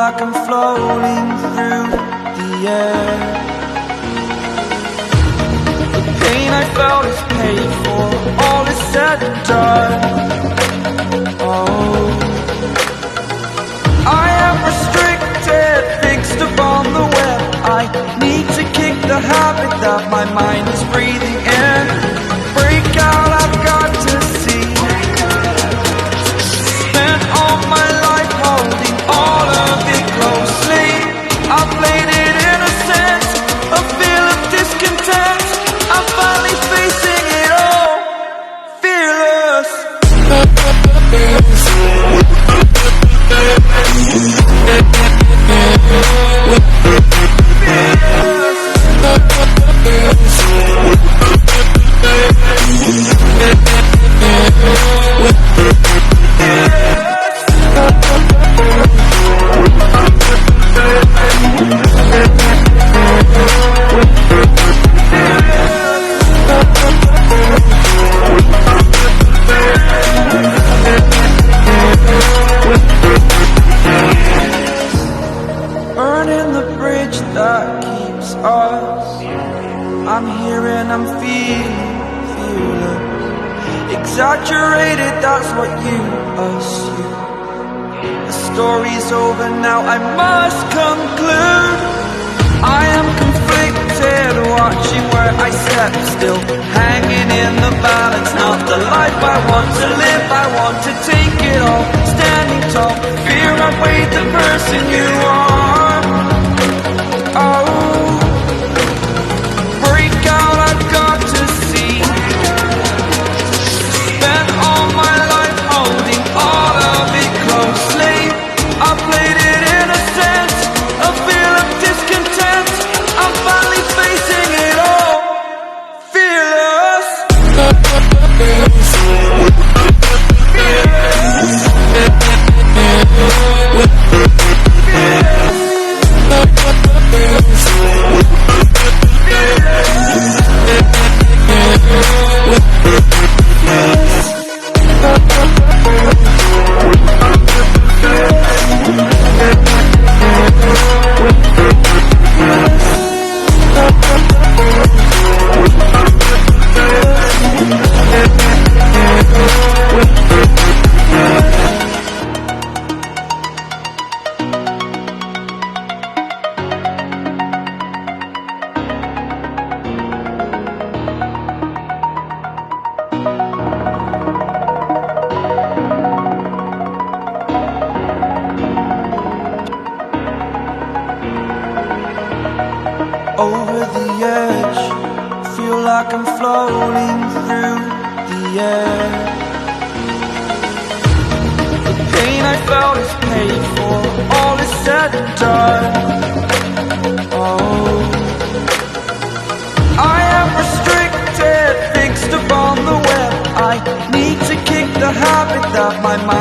like I'm floating through the air. The pain I felt is paid for, all is said and done. Oh, I am restricted, fixed upon the web. I need to kick the habit that my mind is breathing in. Break out, I've got to see. Spent all my life holding all of it closely. I played it in a sense, a feel of discontent. I'm finally facing it all, fearless. Burning the bridge that keeps us. I'm here and I'm feeling fearless. Exaggerated, that's what you assume. The story's over now, I must conclude. I am conflicted, watching where I step still, hanging in the balance. Not the life I want to live, I want to take it all. Standing tall, fear outweighed the person you are. Oh, break out, I've got to see. Spent all my life holding all of it closely. I played it in a sense, a feel of discontent. I'm finally facing it all, fearless. Over the edge, feel like I'm floating through the air. The pain I felt is paid for, all is said and done. Oh, I am restricted, fixed upon the web. I need to kick the habit that my mind